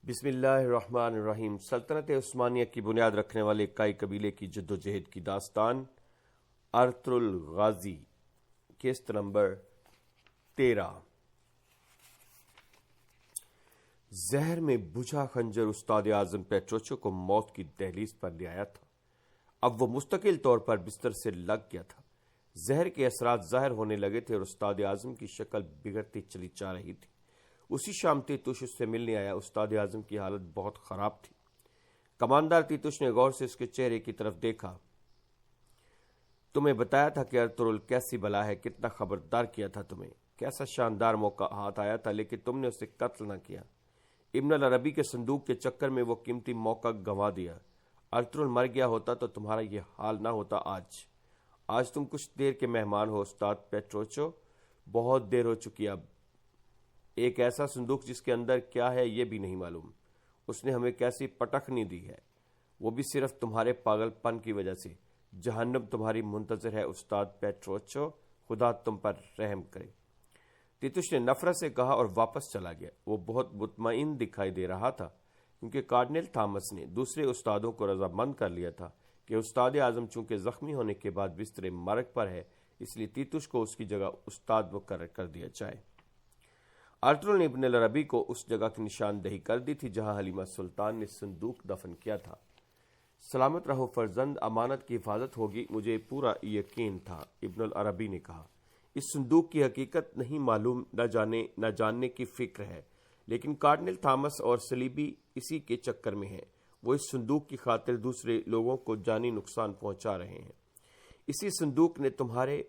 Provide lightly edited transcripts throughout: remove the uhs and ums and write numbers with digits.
بسم اللہ الرحمن الرحیم۔ سلطنت عثمانیہ کی بنیاد رکھنے والے کائی قبیلے کی جدوجہد کی داستان۔ ارطغرل غازی، قسط نمبر 13۔ زہر میں بجھا خنجر استاد اعظم پیٹروچو کو موت کی دہلیز پر لے آیا تھا۔ اب وہ مستقل طور پر بستر سے لگ گیا تھا۔ زہر کے اثرات ظاہر ہونے لگے تھے اور استاد اعظم کی شکل بگڑتی چلی جا رہی تھی۔ اسی شام تیتوش اس سے ملنے آیا۔ استاد اعظم کی حالت بہت خراب تھی۔ کماندار تیتوش نے غور سے اس کے چہرے کی طرف دیکھا۔ تمہیں بتایا تھا کہ ارطغرل کیسی بلا ہے، کتنا خبردار کیا تھا تمہیں، کیسا شاندار موقع ہاتھ آیا تھا، لیکن تم نے اسے قتل نہ کیا۔ ابن العربی کے صندوق کے چکر میں وہ قیمتی موقع گنوا دیا۔ ارطغرل مر گیا ہوتا تو تمہارا یہ حال نہ ہوتا۔ آج تم کچھ دیر کے مہمان ہو استاد پیٹروچو، بہت دیر ہو چکی۔ اب ایک ایسا صندوق جس کے اندر کیا ہے یہ بھی نہیں معلوم۔ اس نے ہمیں کیسی پٹخنی دی ہے، وہ بھی صرف تمہارے پاگل پن کی وجہ سے۔ جہنم تمہاری منتظر ہے استاد پیٹروچو، خدا تم پر رحم کرے۔ تیتوش نے نفرت سے کہا اور واپس چلا گیا۔ وہ بہت مطمئن دکھائی دے رہا تھا کیونکہ کارڈنل تھامس نے دوسرے استادوں کو رضامند کر لیا تھا کہ استاد اعظم چونکہ زخمی ہونے کے بعد بستر مرگ پر ہے، اس لیے تیتوش کو اس کی جگہ استاد مقرر کر دیا جائے۔ ارطغرل نے ابن العربی کو اس جگہ کی نشاندہی کر دی تھی جہاں حلیمہ سلطان نے صندوق دفن کیا تھا۔ سلامت رہو فرزند، امانت کی حفاظت ہوگی، مجھے پورا یقین تھا، ابن العربی نے کہا۔ اس صندوق کی حقیقت نہیں معلوم، نہ جاننے کی فکر ہے، لیکن کارڈنل تھامس اور صلیبی اسی کے چکر میں ہیں۔ وہ اس صندوق کی خاطر دوسرے لوگوں کو جانی نقصان پہنچا رہے ہیں۔ اسی صندوق نے تمہارے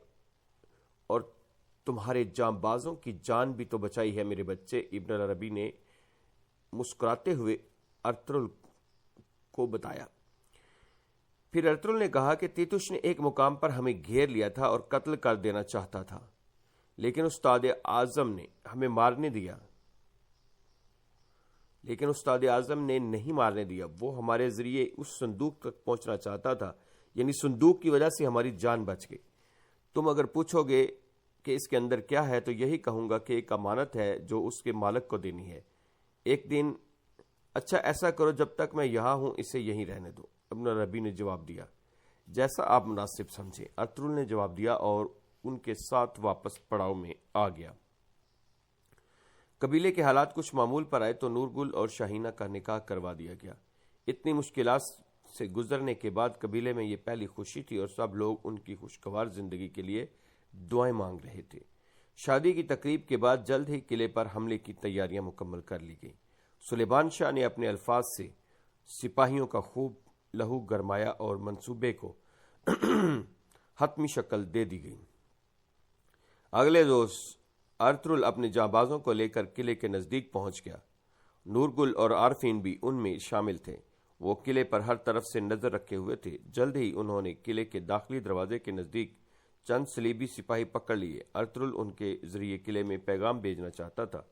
اور تمہارے جانبازوں کی جان بھی تو بچائی ہے میرے بچے، ابن العربی نے مسکراتے ہوئے ارطغرل کو بتایا۔ پھر ارطغرل نے کہا کہ تیتوش نے ایک مقام پر ہمیں گھیر لیا تھا اور قتل کر دینا چاہتا تھا، لیکن استاد اعظم نے ہمیں مارنے دیا۔ لیکن استاد اعظم نے نہیں مارنے دیا، وہ ہمارے ذریعے اس صندوق تک پہنچنا چاہتا تھا، یعنی صندوق کی وجہ سے ہماری جان بچ گئی۔ تم اگر پوچھو گے کہ اس کے اندر کیا ہے تو یہی کہوں گا کہ ایک امانت ہے جو اس کے مالک کو دینی ہے۔ ایک دن اچھا ایسا کرو، جب تک میں یہاں ہوں اسے یہیں رہنے دو، ابن العربی نے جواب دیا۔ جیسا آپ مناسب سمجھیں، ارطغرل نے جواب دیا اور ان کے ساتھ واپس پڑاؤ میں آ گیا۔ قبیلے کے حالات کچھ معمول پر آئے تو نورگل اور شاہینہ کا نکاح کروا دیا گیا۔ اتنی مشکلات سے گزرنے کے بعد قبیلے میں یہ پہلی خوشی تھی اور سب لوگ ان کی خوشگوار زندگی کے لیے دعائیں مانگ رہے تھے۔ شادی کی تقریب کے بعد جلد ہی قلعے پر حملے کی تیاریاں مکمل کر لی گئیں۔ سلیمان شاہ نے اپنے الفاظ سے سپاہیوں کا خوب لہو گرمایا اور منصوبے کو حتمی شکل دے دی گئی۔ اگلے روز ارطغرل اپنے جانبازوں کو لے کر قلعے کے نزدیک پہنچ گیا۔ نورگل اور عارفین بھی ان میں شامل تھے۔ وہ قلعے پر ہر طرف سے نظر رکھے ہوئے تھے۔ جلد ہی انہوں نے قلعے کے داخلی دروازے کے نزدیک چند صلیبی سپاہی پکڑ لیے۔ ارطغرل ان کے ذریعے قلعے میں پیغام بھیجنا چاہتا تھا۔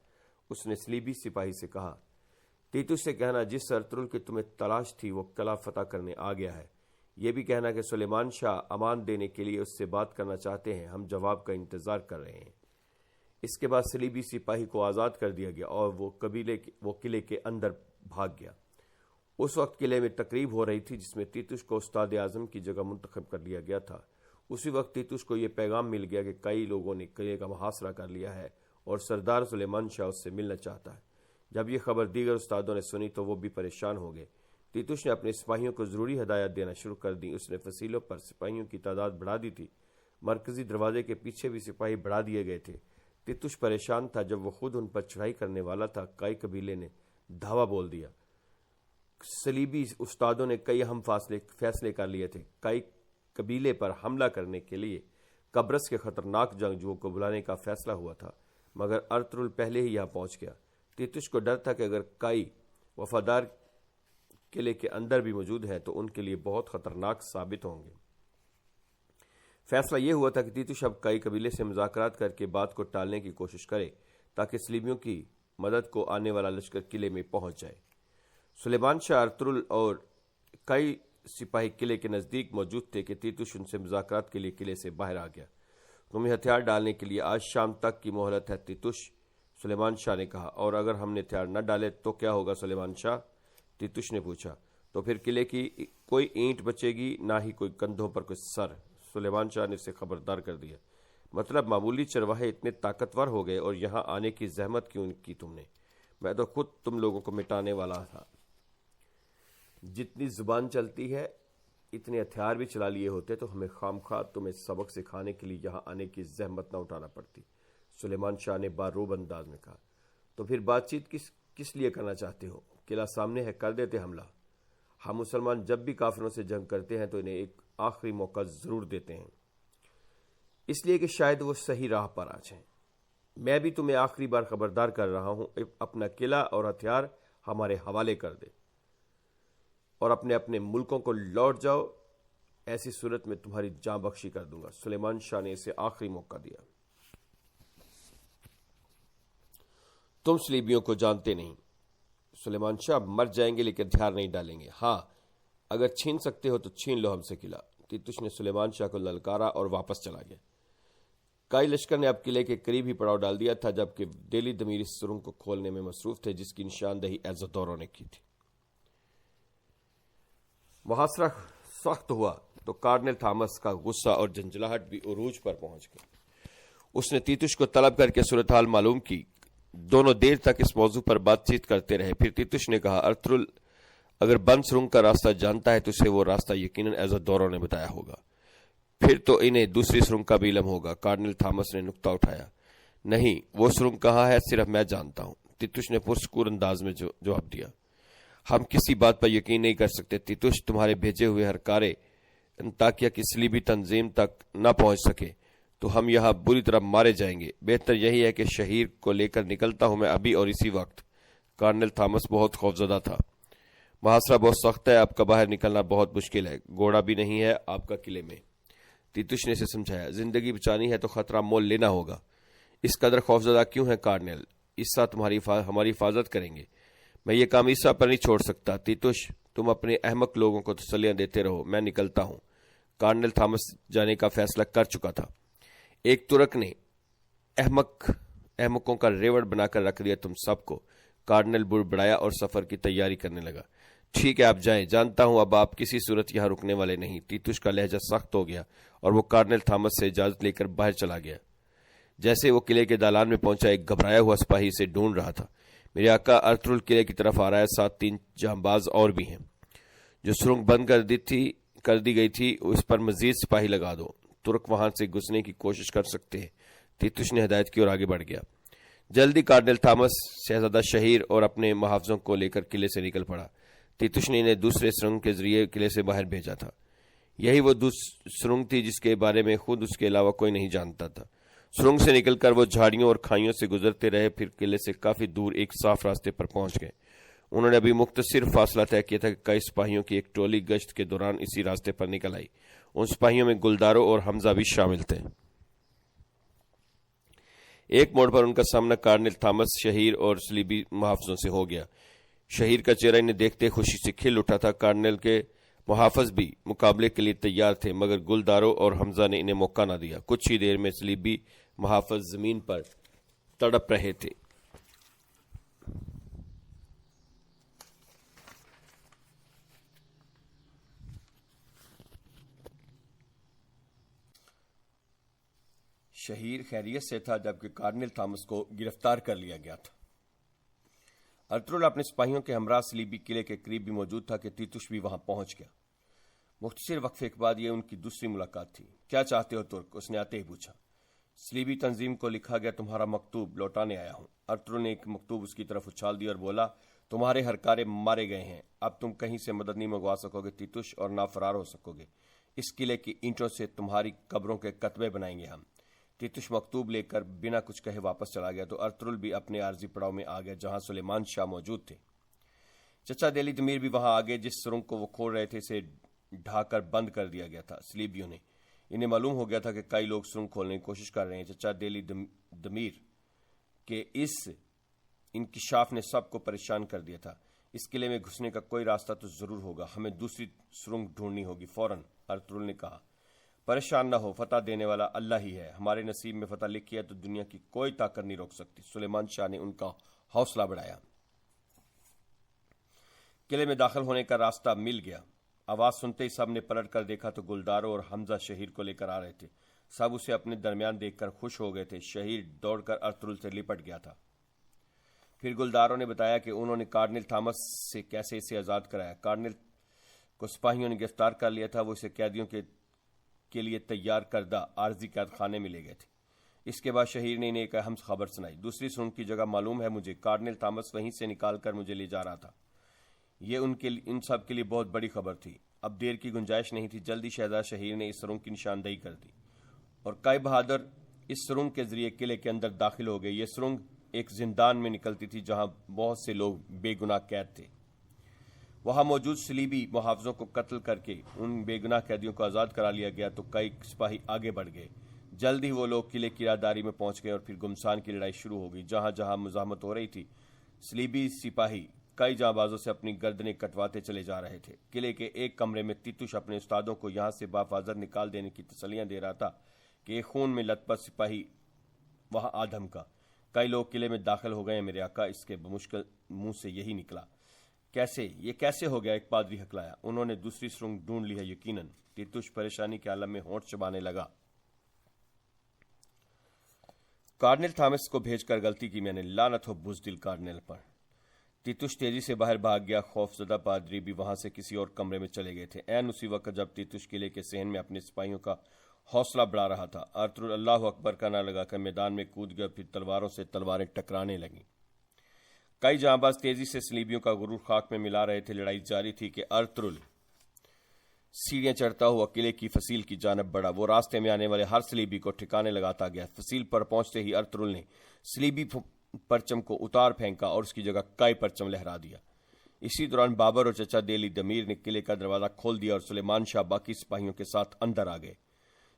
اس نے صلیبی سپاہی سے کہا، تیتوش سے کہنا جس ارطغرل کی تمہیں تلاش تھی وہ قلعہ فتح کرنے آ گیا ہے۔ یہ بھی کہنا کہ سلیمان شاہ امان دینے کے لیے اس سے بات کرنا چاہتے ہیں، ہم جواب کا انتظار کر رہے ہیں۔ اس کے بعد صلیبی سپاہی کو آزاد کر دیا گیا اور وہ قلعے کے اندر بھاگ گیا۔ اس وقت قلعے میں تقریب ہو رہی تھی جس میں تیتوش کو استاد اعظم کی جگہ منتخب کر لیا گیا تھا۔ اسی وقت تیتوش کو یہ پیغام مل گیا کہ کئی لوگوں نے قلعے کا محاصرہ کر لیا ہے اور سردار سلیمان شاہ اس سے ملنا چاہتا ہے۔ جب یہ خبر دیگر استادوں نے سنی تو وہ بھی پریشان ہو گئے۔ تیتوش نے اپنے سپاہیوں کو ضروری ہدایات دینا شروع کر دی۔ اس نے فصیلوں پر سپاہیوں کی تعداد بڑھا دی تھی۔ مرکزی دروازے کے پیچھے بھی سپاہی بڑھا دیے گئے تھے۔ تیتوش پریشان تھا۔ جب وہ خود ان پر چڑھائی کرنے والا تھا، کئی قبیلے نے دھاوا بول دیا۔ صلیبی استادوں نے کئی اہم فیصلے کر لیے تھے۔ کئی قبیلے پر حملہ کرنے کے لیے قبرص کے خطرناک جنگجوؤں کو بلانے کا فیصلہ ہوا تھا، مگر ارطغرل پہلے ہی یہاں پہنچ گیا۔ تیتوش کو ڈر تھا کہ اگر کئی وفادار قلعے کے اندر بھی موجود ہیں تو ان کے لیے بہت خطرناک ثابت ہوں گے۔ فیصلہ یہ ہوا تھا کہ تیتوش اب کئی قبیلے سے مذاکرات کر کے بات کو ٹالنے کی کوشش کرے تاکہ صلیبیوں کی مدد کو آنے والا لشکر قلعے میں پہنچ جائے۔ سلیمان شاہ، ارطغرل اور کئی سپاہی قلعے کے نزدیک موجود تھے کہ تیتوش ان سے مذاکرات کے لیے قلعے سے باہر آ گیا۔ تمہیں ہتھیار ڈالنے کے لیے آج شام تک کی مہلت ہے تیتوش، سلیمان شاہ نے کہا۔ اور اگر ہم نے ہتھیار نہ ڈالے تو کیا ہوگا سلیمان شاہ؟ تیتوش نے پوچھا۔ تو پھر قلعے کی کوئی اینٹ بچے گی، نہ ہی کوئی کندھوں پر کوئی سر۔ سلیمان شاہ نے اسے خبردار کر دیا۔ مطلب معمولی چرواہے اتنے طاقتور ہو گئے اور یہاں آنے کی زحمت کیوں کی تم نے؟ میں تو خود تم لوگوں کو مٹانے والا تھا۔ جتنی زبان چلتی ہے اتنے ہتھیار بھی چلا لیے ہوتے تو ہمیں خامخواہ تمہیں سبق سکھانے کے لیے یہاں آنے کی زحمت نہ اٹھانا پڑتی، سلیمان شاہ نے باروب انداز میں کہا۔ تو پھر بات چیت کس لیے کرنا چاہتے ہو؟ قلعہ سامنے ہے، کر دیتے حملہ۔ ہم مسلمان جب بھی کافروں سے جنگ کرتے ہیں تو انہیں ایک آخری موقع ضرور دیتے ہیں، اس لیے کہ شاید وہ صحیح راہ پر آ جائیں۔ میں بھی تمہیں آخری بار خبردار کر رہا ہوں، اپنا قلعہ اور ہتھیار ہمارے حوالے کر دے اور اپنے اپنے ملکوں کو لوٹ جاؤ، ایسی صورت میں تمہاری جان بخشی کر دوں گا۔ سلیمان شاہ نے اسے آخری موقع دیا۔ تم سلیبیوں کو جانتے نہیں، سلیمان شاہ مر جائیں گے لیکن ہتھیار نہیں ڈالیں گے۔ ہاں اگر چھین سکتے ہو تو چھین لو ہم سے قلعہ۔ تیتوش نے سلیمان شاہ کو للکارا اور واپس چلا گیا۔ کائی لشکر نے اب قلعے کے قریب ہی پڑاؤ ڈال دیا تھا، جبکہ دہلی دمیر اس سرنگ کو کھولنے میں مصروف تھے جس کی نشاندہی ایزادوروں نے کی تھی۔ محاصرہ سخت ہوا تو کارنل تھامس کا غصہ اور جھنجھلاہٹ بھی عروج پر پہنچ گئی۔ اس نے تیتوش کو طلب کر کے صورتحال معلوم کی۔ دونوں دیر تک اس موضوع پر بات چیت کرتے رہے۔ پھر تیتوش نے کہا، ارطغرل اگر بند سرنگ کا راستہ جانتا ہے تو اسے وہ راستہ یقیناً ایزادوروں نے بتایا ہوگا، پھر تو انہیں دوسری سرنگ کا بھی علم ہوگا۔ کارنل تھامس نے نکتہ اٹھایا۔ نہیں، وہ سرنگ کہاں ہے صرف میں جانتا ہوں، تیتوش نے پرسکون انداز میں جواب دیا۔ ہم کسی بات پر یقین نہیں کر سکتے تیتوش، تمہارے بھیجے ہوئے ہرکارے انطاکیہ کی صلیبی تنظیم تک نہ پہنچ سکے تو ہم یہاں بری طرح مارے جائیں گے۔ بہتر یہی ہے کہ شہیر کو لے کر نکلتا ہوں میں ابھی اور اسی وقت۔ کارنل تھامس بہت خوفزدہ تھا۔ محاصرہ بہت سخت ہے، آپ کا باہر نکلنا بہت مشکل ہے، گھوڑا بھی نہیں ہے آپ کا قلعے میں۔ تیتوش نے اسے سمجھایا، زندگی بچانی ہے تو خطرہ مول لینا ہوگا۔ اس قدر خوفزدہ کیوں ہے کارنل؟ عیسیٰ ہماری حفاظت کریں گے۔ میں یہ کام عیسیٰ پر نہیں چھوڑ سکتا۔ تیتوش تم اپنے احمق لوگوں کو تسلیاں دیتے رہو، میں نکلتا ہوں۔ کارنل تھامس جانے کا فیصلہ کر چکا تھا۔ ایک ترک نے احمقوں کا ریوڑ بنا کر رکھ دیا تم سب کو۔ کارنل بڑبڑایا اور سفر کی تیاری کرنے لگا۔ ٹھیک ہے آپ جائیں، جانتا ہوں اب آپ کسی صورت یہاں رکنے والے نہیں۔ تیتوش کا لہجہ سخت ہو گیا اور وہ کارنل تھامس سے اجازت لے کر باہر چلا گیا۔ جیسے وہ قلعے کے دالان میں پہنچا، ایک گھبرایا ہوا سپاہی اسے ڈھونڈ رہا تھا۔ میرے آقا، ارطغرل قلعے کی طرف آ رہا ہے، ساتھ 3 جانباز اور بھی ہیں۔ جو سرنگ بند کر دی گئی تھی اس پر مزید سپاہی لگا دو، ترک وہاں سے گھسنے کی کوشش کر سکتے ہیں۔ تیتوش نے ہدایت کی اور آگے بڑھ گیا۔ جلدی کارنل تھامس شہزادہ شہیر اور اپنے محافظوں کو لے کر قلعے سے نکل پڑا۔ تیتوش نے انہیں دوسرے سرنگ کے ذریعے قلعے سے باہر بھیجا تھا۔ یہی وہ سرنگ تھی جس کے بارے میں خود اس کے علاوہ کوئی نہیں جانتا تھا۔ سرنگ سے نکل کر وہ جھاڑیوں اور کھائیوں سے گزرتے رہے، پھر قلعے سے کافی دور ایک صاف راستے پر پہنچ گئے۔ انہوں نے ابھی مختصر فاصلہ طے کیا تھا کہ کئی سپاہیوں کی ایک ٹولی گشت کے دوران اسی راستے پر نکل آئی۔ ان سپاہیوں میں گلدارو اور حمزہ بھی شامل تھے۔ ایک موڑ پر ان کا سامنا کارنل تھامس، شہیر اور صلیبی محافظوں سے ہو گیا۔ شہیر کا چہرہ انہیں دیکھتے خوشی سے کھل اٹھا تھا۔ کارنل کے محافظ بھی مقابلے کے لیے تیار تھے، مگر گلدارو اور حمزہ نے انہیں موقع نہ دیا۔ کچھ ہی دیر میں صلیبی محافظ زمین پر تڑپ رہے تھے۔ شہیر خیریت سے تھا جبکہ کارنل تھامس کو گرفتار کر لیا گیا تھا۔ ارطغرل اپنے سپاہیوں کے ہمراہ صلیبی قلعے کے قریب بھی موجود تھا کہ تیتوش بھی وہاں پہنچ گیا۔ مختصر وقفے کے بعد یہ ان کی دوسری ملاقات تھی۔ کیا چاہتے ہو ترک؟ اس نے آتے ہی پوچھا۔ صلیبی تنظیم کو لکھا گیا تمہارا مکتوب لوٹانے آیا ہوں۔ ارطغرل نے ایک مکتوب اس کی طرف اچھال دیا اور بولا، تمہارے ہرکارے مارے گئے ہیں، اب تم کہیں سے مدد نہیں منگوا سکو گے تیتوش، اور نہ فرار ہو سکو گے۔ اس قلعے کی اینٹوں سے تمہاری قبروں کے کتبے بنائیں گے ہم۔ تیتوش مکتوب لے کر بنا کچھ کہے واپس چلا گیا تو ارطغرل بھی اپنے عارضی پڑاؤ میں آ گیا جہاں سلیمان شاہ موجود تھے۔ چچا دہلی دمیر بھی وہاں آگے جس سرنگ کو وہ کھول رہے تھے اسے ڈھا کر بند کر دیا گیا تھا صلیبیوں نے۔ انہیں معلوم ہو گیا تھا کہ کئی لوگ سرنگ کھولنے کی کوشش کر رہے ہیں۔ چچا دہلی دمیر کے اس انکشاف نے سب کو پریشان کر دیا تھا۔ اس قلعے میں گھسنے کا کوئی راستہ تو ضرور ہوگا، ہمیں دوسری سرنگ ڈھونڈنی ہوگی فوراً، ارطغرل نے کہا۔ پریشان نہ ہو، فتح دینے والا اللہ ہی ہے، ہمارے نصیب میں فتح لکھی ہے تو دنیا کی کوئی طاقت نہیں روک سکتی۔ سلیمان شاہ نے ان کا حوصلہ بڑھایا۔ قلعے میں داخل ہونے کا راستہ مل گیا۔ آواز سنتے ہی سب نے پلٹ کر دیکھا تو گلدارو اور حمزہ شہیر کو لے کر آ رہے تھے۔ سب اسے اپنے درمیان دیکھ کر خوش ہو گئے تھے۔ شہیر دوڑ کر ارطغرل سے لپٹ گیا تھا۔ پھر گلدارو نے بتایا کہ انہوں نے کارنل تھامس سے کیسے اسے آزاد کرایا۔ کارنل کو سپاہیوں نے گرفتار کر لیا تھا، وہ اسے قیدیوں کے لیے تیار کردہ عارضی قید خانے میں لے گئے تھے۔ اس کے بعد شہیر نے انہیں ایک اہم خبر سنائی۔ دوسری سرنگ کی جگہ معلوم ہے مجھے، کارنل تھامس وہیں سے نکال کر مجھے لے جا رہا تھا۔ یہ ان سب کے لیے بہت بڑی خبر تھی۔ اب دیر کی گنجائش نہیں تھی، جلدی شہزادہ شہیر نے اس سرنگ کی نشاندہی کر دی اور کائی بہادر اس سرنگ کے ذریعے قلعے کے اندر داخل ہو گئے۔ یہ سرنگ ایک زندان میں نکلتی تھی جہاں بہت سے لوگ بے گناہ قید تھے۔ وہاں موجود صلیبی محافظوں کو قتل کر کے ان بے گناہ قیدیوں کو آزاد کرا لیا گیا تو کئی سپاہی آگے بڑھ گئے۔ جلد ہی وہ لوگ قلعے کی راہداری میں پہنچ گئے اور پھر گمسان کی لڑائی شروع ہو گئی۔ جہاں جہاں مزاحمت ہو رہی تھی، صلیبی سپاہی کئی جاں بازوں سے اپنی گردنیں کٹواتے چلے جا رہے تھے۔ قلعے کے ایک کمرے میں تیتوش اپنے استادوں کو یہاں سے بافاضت نکال دینے کی تسلیاں دے رہا تھا کہ ایک خون میں لت پت سپاہی وہاں آدم کا۔ کئی لوگ قلعے میں داخل ہو گئے میرے آقا، اس کے بمشکل منہ سے یہی نکلا۔ یہ کیسے ہو گیا؟ ایک پادری ہکلایا۔ انہوں نے دوسری سرنگ ڈھونڈ لی ہے یقیناً۔ تیتوش پریشانی کے عالم میں ہونٹ چبانے لگا۔ کارنل تھامس کو بھیج کر غلطی کی میں نے، لعنت ہو بزدل کارنل پر۔ تیتوش تیزی سے باہر بھاگ گیا۔ خوف زدہ پادری بھی وہاں سے کسی اور کمرے میں چلے گئے تھے۔ عین اسی وقت جب تیتوش قلعے کے صحن میں اپنے سپاہیوں کا حوصلہ بڑھا رہا تھا، ارطغرل اللہ اکبر کا نعرہ لگا کر میدان میں کود گیا، پھر تلواروں سے تلواریں ٹکرانے لگیں۔ کئی جاں باز تیزی سے صلیبیوں کا غرور خاک میں ملا رہے تھے۔ لڑائی جاری تھی کہ ارطغرل سیڑھیاں چڑھتا ہوا قلعے کی فصیل کی جانب بڑھا۔ وہ راستے میں آنے والے ہر صلیبی کو ٹھکانے لگاتا گیا۔ فصیل پر پہنچتے ہی ارطغرل نے صلیبی پرچم کو اتار پھینکا اور اس کی جگہ کئی پرچم لہرا دیا۔ اسی دوران بابر اور چچا دیلی دمیر نے قلعے کا دروازہ کھول دیا اور سلیمان شاہ باقی سپاہیوں کے ساتھ اندر آ گئے۔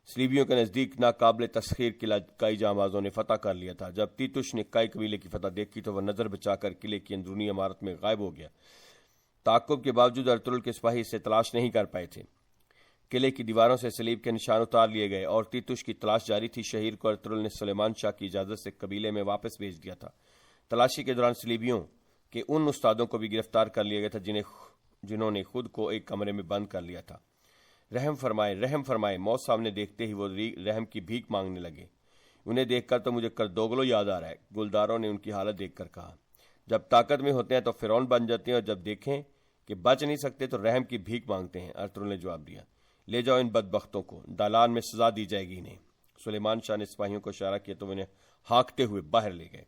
صلیبیوں کے نزدیک ناقابل تسخیر قلعہ کئی جاں بازوں نے فتح کر لیا تھا۔ جب تیتوش نے کئی قبیلے کی فتح دیکھی تو وہ نظر بچا کر قلعے کی اندرونی عمارت میں غائب ہو گیا۔ تعاقب کے باوجود ارطغرل کے سپاہی اسے تلاش نہیں کر پائے تھے۔ قلعے کی دیواروں سے صلیب کے نشان اتار لیے گئے اور تیتوش کی تلاش جاری تھی۔ شہیر کو ارطغرل نے سلیمان شاہ کی اجازت سے قبیلے میں واپس بھیج دیا تھا۔ تلاشی کے دوران صلیبیوں کے ان استادوں کو بھی گرفتار کر لیا گیا تھا جنہوں نے خود کو ایک کمرے میں بند کر لیا تھا۔ رحم فرمائے، رحم فرمائے، موت سامنے دیکھتے ہی وہ رحم کی بھیک مانگنے لگے۔ انہیں دیکھ کر تو مجھے کردوگلو یاد آ رہا ہے، گلداروں نے ان کی حالت دیکھ کر کہا۔ جب طاقت میں ہوتے ہیں تو فرعون بن جاتے ہیں اور جب دیکھیں کہ بچ نہیں سکتے تو رحم کی بھیک مانگتے ہیں، ارطغرل نے جواب دیا۔ لے جاؤ ان بدبختوں کو، دالان میں سزا دی جائے گی انہیں۔ سلیمان شاہ نے سپاہیوں کو اشارہ کیا تو وہ انہیں ہانکتے ہوئے باہر لے گئے۔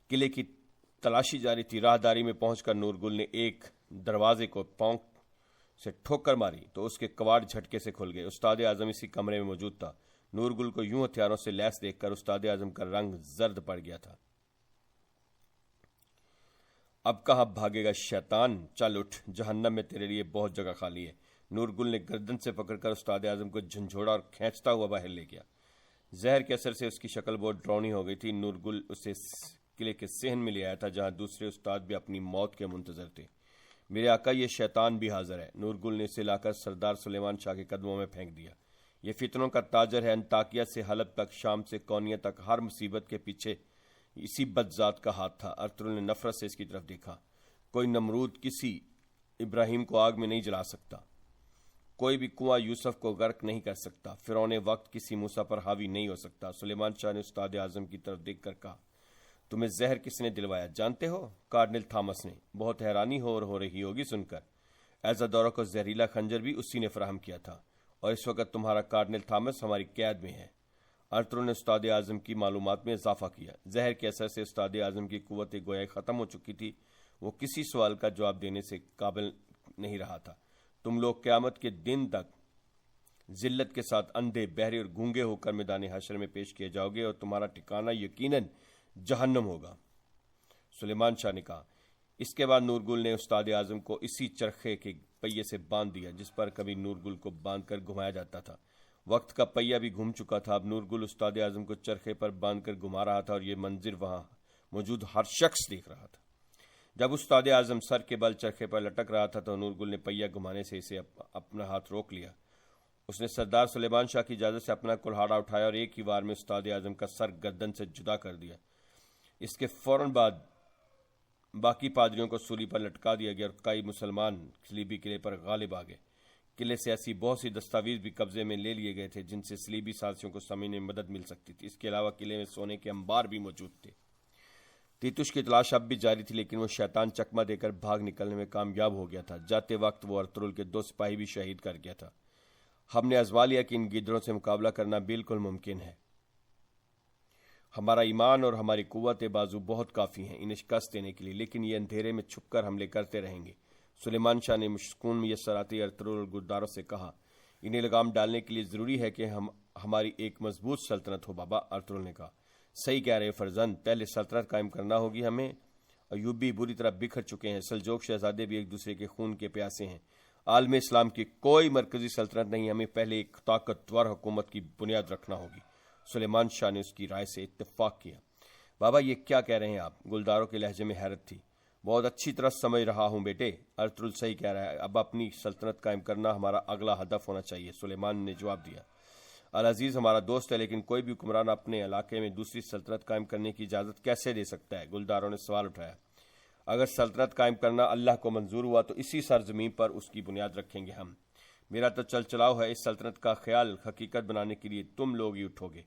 قلعے کی تلاشی جاری تھی۔ راہداری میں پہنچ کر نورگل نے ایک دروازے کو پاؤں سے ٹھوکر ماری تو اس کے کواڑ جھٹکے سے کھل گئے۔ استاد اعظم اسی کمرے میں موجود تھا۔ نورگل کو یوں ہتھیاروں سے لیس دیکھ کر استاد اعظم کا رنگ زرد پڑ گیا تھا۔ اب کہاں بھاگے گا شیطان، چل اٹھ، جہنم میں تیرے لیے بہت جگہ خالی ہے۔ نورگل نے گردن سے پکڑ کر استاد اعظم کو جھنجھوڑا اور کھینچتا ہوا باہر لے گیا۔ زہر کے اثر سے اس کی شکل بہت ڈراؤنی ہو گئی تھی۔ نورگل اسے قلعے کے صحن میں لے آیا تھا جہاں دوسرے استاد بھی اپنی موت کے منتظر تھے۔ میرے آقا، یہ شیطان بھی حاضر ہے۔ نورگل نے اسے لا کر سردار سلیمان شاہ کے قدموں میں پھینک دیا۔ یہ فتنوں کا تاجر ہے، انطاکیہ سے حلب تک، شام سے کونیہ تک، ہر مصیبت کے پیچھے اسی بد ذات کا ہاتھ تھا۔ ارطغرل نے نفرت سے اس کی طرف دیکھا۔ کوئی نمرود کسی ابراہیم کو آگ میں نہیں جلا سکتا، کوئی بھی کنواں یوسف کو غرق نہیں کر سکتا، فرعون وقت کسی موسیٰ پر حاوی نہیں ہو سکتا۔ سلیمان شاہ نے استاد اعظم کی طرف دیکھ کر کہا، تمہیں زہر کس نے دلوایا جانتے ہو؟ کارنل تھامس نے۔ بہت حیرانی ہو رہی ہوگی سن کر، ایزادورا کو زہریلا خنجر بھی اسی نے فراہم کیا تھا اور اس وقت تمہارا کارنل تھامس ہماری قید میں ہے۔ ارطغرل نے استاد اعظم کی معلومات میں اضافہ کیا۔ زہر کے اثر سے استاد اعظم کی قوت گویائی ختم ہو چکی تھی۔ وہ کسی سوال کا جواب دینے سے قابل نہیں رہا تھا۔ تم لوگ قیامت کے دن تک ذلت کے ساتھ اندھے، بہرے اور گونگے ہو کر میدان حشر میں پیش کیے جاؤ گے اور تمہارا ٹھکانہ یقیناً جہنم ہوگا، سلیمان شاہ نے کہا۔ اس کے بعد نورگل نے استاد اعظم کو اسی چرخے کے پہیے سے باندھ دیا جس پر کبھی نورگل کو باندھ کر گھمایا جاتا تھا۔ وقت کا پہیہ بھی گھوم چکا تھا۔ اب نورگل استاد اعظم کو چرخے پر باندھ کر گھما رہا تھا اور یہ منظر وہاں موجود ہر شخص دیکھ رہا تھا۔ جب استاد اعظم سر کے بل چرخے پر لٹک رہا تھا تو نورگل نے پہیہ گھمانے سے اسے اپنا ہاتھ روک لیا اس نے سردار سلیمان شاہ کی اجازت سے اپنا کلہاڑا اٹھایا اور ایک ہی وار میں استاد اعظم کا سر گردن سے جدا کر دیا۔ اس کے فوراً بعد باقی پادریوں کو سولی پر لٹکا دیا گیا اور کئی مسلمان صلیبی قلعے پر غالب آ گئے۔ قلعے سے ایسی بہت سی دستاویز بھی قبضے میں لے لیے گئے تھے جن سے صلیبی سازشوں کو سمجھنے میں مدد مل سکتی تھی۔ اس کے علاوہ قلعے میں سونے کے انبار بھی موجود تھے۔ تیتوش کی تلاش اب بھی جاری تھی، لیکن وہ شیطان چکمہ دے کر بھاگ نکلنے میں کامیاب ہو گیا تھا۔ جاتے وقت وہ ارطغرل کے 2 سپاہی بھی شہید کر گیا تھا۔ ہم نے آزما لیا کہ ان گیدڑوں سے مقابلہ کرنا بالکل ممکن ہے۔ ہمارا ایمان اور ہماری قوت بازو بہت کافی ہیں انہیں شکست دینے کے لیے، لیکن یہ اندھیرے میں چھپ کر حملے کرتے رہیں گے۔ سلیمان شاہ نے مشکون میسر آتے ارطغرل اور گرداروں سے کہا، انہیں لگام ڈالنے کے لیے ضروری ہے کہ ہماری ایک مضبوط سلطنت ہو بابا۔ ارطغرل نے کہا، صحیح کہہ رہے فرزند، پہلے سلطنت قائم کرنا ہوگی ہمیں۔ ایوبی بری طرح بکھر چکے ہیں، سلجوق شہزادے بھی ایک دوسرے کے خون کے پیاسے ہیں۔ عالم اسلام کی کوئی مرکزی سلطنت نہیں، ہمیں پہلے ایک طاقتور حکومت کی بنیاد رکھنا ہوگی۔ سلیمان شاہ نے اس کی رائے سے اتفاق کیا۔ بابا یہ کیا کہہ رہے ہیں آپ؟ گلداروں کے لہجے میں حیرت تھی۔ بہت اچھی طرح سمجھ رہا ہوں بیٹے، ارطغرل صحیح کہہ رہا ہے، اب اپنی سلطنت قائم کرنا ہمارا اگلا ہدف ہونا چاہیے۔ سلیمان نے جواب دیا، العزیز ہمارا دوست ہے، لیکن کوئی بھی حکمران اپنے علاقے میں دوسری سلطنت قائم کرنے کی اجازت کیسے دے سکتا ہے؟ گلداروں نے سوال اٹھایا۔ اگر سلطنت قائم کرنا اللہ کو منظور ہوا تو اسی سرزمین پر اس کی بنیاد رکھیں گے ہم۔ میرا تو چل چلاؤ ہے، اس سلطنت کا خیال حقیقت بنانے کے لیے تم لوگ ہی اٹھو گے۔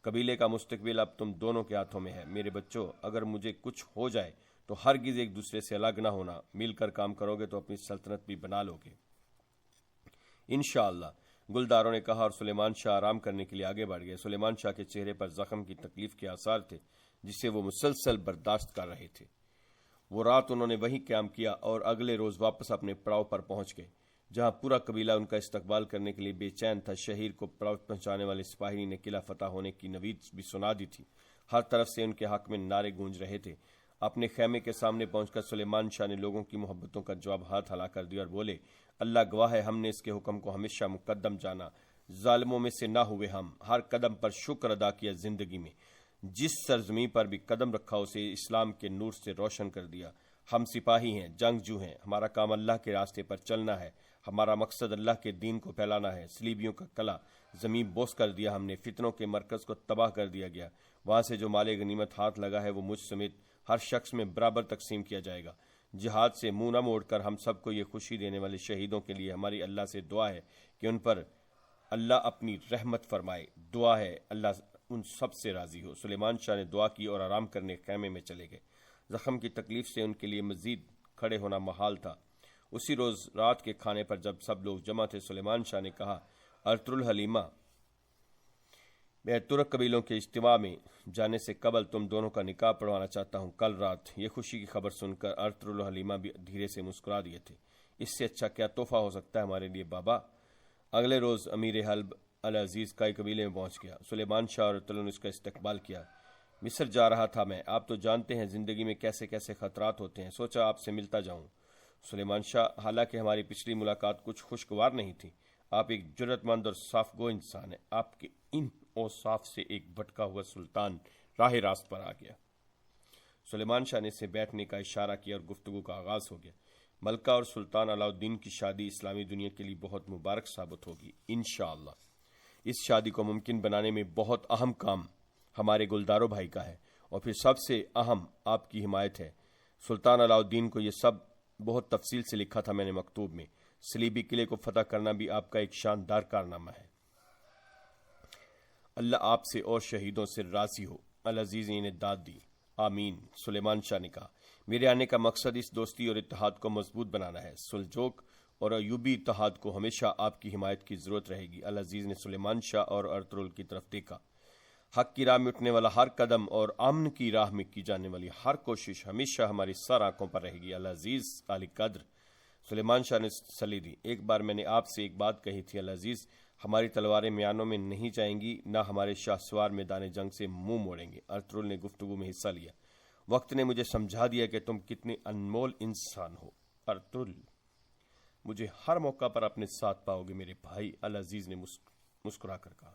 قبیلے کا مستقبل اب تم دونوں کے ہاتھوں میں ہے۔ میرے بچوں، اگر مجھے کچھ ہو جائے تو ہرگز ایک دوسرے سے الگ نہ ہونا، مل کر کام کرو گے تو اپنی سلطنت بھی بنا لو گے انشاءاللہ، گلداروں نے کہا، اور سلیمان شاہ آرام کرنے کے لیے آگے بڑھ گئے۔ سلیمان شاہ کے چہرے پر زخم کی تکلیف کے آثار تھے جسے وہ مسلسل برداشت کر رہے تھے۔ وہ رات انہوں نے وہیں قیام کیا اور اگلے روز واپس اپنے پڑاؤ پر پہنچ گئے، جہاں پورا قبیلہ ان کا استقبال کرنے کے لیے بے چین تھا۔ شہیر کو پڑاؤ پہنچانے والے سپاہی نے قلعہ فتح ہونے کی نوید بھی سنا دی تھی۔ ہر طرف سے ان کے حق میں نعرے گونج رہے تھے۔ اپنے خیمے کے سامنے پہنچ کر سلیمان شاہ نے لوگوں کی محبتوں کا جواب ہاتھ ہلا کر دیا اور بولے، اللہ گواہ ہے، ہم نے اس کے حکم کو ہمیشہ مقدم جانا، ظالموں میں سے نہ ہوئے ہم، ہر قدم پر شکر ادا کیا، زندگی میں جس سرزمین پر بھی قدم رکھا اسے اسلام کے نور سے روشن کر دیا۔ ہم سپاہی ہیں، جنگجو ہیں، ہمارا کام اللہ کے راستے پر چلنا ہے، ہمارا مقصد اللہ کے دین کو پھیلانا ہے۔ صلیبیوں کا قلعہ زمین بوس کر دیا ہم نے، فتنوں کے مرکز کو تباہ کر دیا گیا، وہاں سے جو مال غنیمت ہاتھ لگا ہے وہ مجھ سمیت ہر شخص میں برابر تقسیم کیا جائے گا۔ جہاد سے منہ نہ موڑ کر ہم سب کو یہ خوشی دینے والے شہیدوں کے لیے ہماری اللہ سے دعا ہے کہ ان پر اللہ اپنی رحمت فرمائے، دعا ہے اللہ ان سب سے راضی ہو۔ سلیمان شاہ نے دعا کی اور آرام کرنے خیمے میں چلے گئے۔ زخم کی تکلیف سے ان کے لیے مزید کھڑے ہونا محال تھا۔ اسی روز رات کے کھانے پر جب سب لوگ جمع تھے، سلیمان شاہ نے کہا، ارطغرل حلیمہ، میں ترک قبیلوں کے اجتماع میں جانے سے قبل تم دونوں کا نکاح پڑھوانا چاہتا ہوں کل رات۔ یہ خوشی کی خبر سن کر ارطغرل و حلیمہ بھی دھیرے سے مسکرا دیے تھے۔ اس سے اچھا کیا تحفہ ہو سکتا ہے ہمارے لیے بابا؟ اگلے روز امیر حلب العزیز کئی قبیلے میں پہنچ گیا۔ سلیمان شاہ اور ارطغرل نے اس کا استقبال کیا۔ مصر جا رہا تھا میں، آپ تو جانتے ہیں زندگی میں کیسے کیسے خطرات ہوتے ہیں، سوچا آپ سے ملتا جاؤں۔ سلیمان شاہ، حالانکہ ہماری پچھلی ملاقات کچھ خوشگوار نہیں تھی، آپ ایک جرت مند اور صاف گو انسان ہیں۔ آپ کے ان اوصاف سے ایک بھٹکا ہوا سلطان راہ راست پر آ گیا۔ سلیمان شاہ نے اسے بیٹھنے کا اشارہ کیا اور گفتگو کا آغاز ہو گیا۔ ملکہ اور سلطان علاء الدین کی شادی اسلامی دنیا کے لیے بہت مبارک ثابت ہوگی انشاءاللہ۔ اس شادی کو ممکن بنانے میں بہت اہم کام ہمارے گلدارو بھائی کا ہے، اور پھر سب سے اہم آپ کی حمایت ہے۔ سلطان علاء الدین کو یہ سب بہت تفصیل سے لکھا تھا میں نے مکتوب میں۔ صلیبی قلعے کو فتح کرنا بھی آپ کا ایک شاندار کارنامہ ہے۔ اللہ آپ سے اور شہیدوں سے راضی ہو۔ العزیز نے انہیں داد دی۔ آمین۔ سلیمان شاہ نے کہا، میرے آنے کا مقصد اس دوستی اور اتحاد کو مضبوط بنانا ہے۔ سلجوق اور ایوبی اتحاد کو ہمیشہ آپ کی حمایت کی ضرورت رہے گی۔ العزیز نے سلیمان شاہ اور ارطغرل کی طرف دیکھا۔ حق کی راہ میں اٹھنے والا ہر قدم اور امن کی راہ میں کی جانے والی ہر کوشش ہمیشہ ہماری سر آنکھوں پر رہے گی۔ العزیز علی قدر۔ سلیمان شاہ نے تسلی دی، ایک بار میں نے آپ سے ایک بات کہی تھی العزیز، ہماری تلواریں میانوں میں نہیں جائیں گی، نہ ہمارے شاہ سوار میدان جنگ سے منہ موڑیں گے۔ ارطغرل نے گفتگو میں حصہ لیا۔ وقت نے مجھے سمجھا دیا کہ تم کتنے انمول انسان ہو ارطغرل، مجھے ہر موقع پر اپنے ساتھ پاؤ گے میرے بھائی، العزیز نے مسکرا کر کہا۔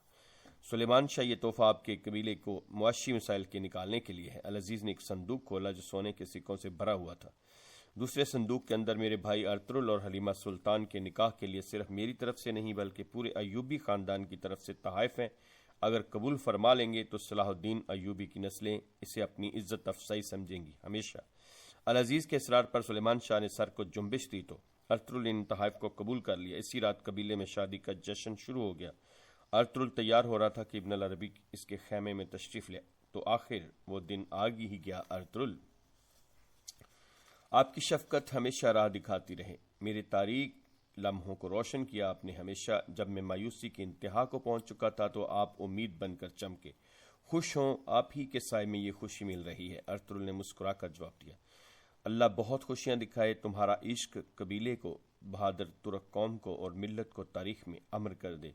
سلیمان شاہ، یہ تحفہ آپ کے قبیلے کو معاشی مسائل کے نکالنے کے لیے ہے۔ العزیز نے ایک صندوق کھولا جو سونے کے سکوں سے بھرا ہوا تھا۔ دوسرے صندوق کے اندر میرے بھائی ارطغرل اور حلیمہ سلطان کے نکاح کے لیے صرف میری طرف سے نہیں بلکہ پورے ایوبی خاندان کی طرف سے تحائف ہیں۔ اگر قبول فرما لیں گے تو صلاح الدین ایوبی کی نسلیں اسے اپنی عزت افزائی سمجھیں گی ہمیشہ۔ العزیز کے اصرار پر سلیمان شاہ نے سر کو جنبش دی تو ارطغرل نے ان تحائف کو قبول کر لیا۔ اسی رات قبیلے میں شادی کا جشن شروع ہو گیا۔ ارطغرل تیار ہو رہا تھا کہ ابن العربی اس کے خیمے میں تشریف لے تو آخر وہ دن آ ہی گیا۔ ارطغرل، آپ کی شفقت ہمیشہ راہ دکھاتی رہے، میرے تاریک لمحوں کو روشن کیا آپ نے ہمیشہ۔ جب میں مایوسی کی انتہا کو پہنچ چکا تھا تو آپ امید بن کر چمکے۔ خوش ہوں، آپ ہی کے سائے میں یہ خوشی مل رہی ہے۔ ارطغرل نے مسکرا کر جواب دیا، اللہ بہت خوشیاں دکھائے، تمہارا عشق قبیلے کو، بہادر ترک قوم کو اور ملت کو تاریخ میں امر کر دے۔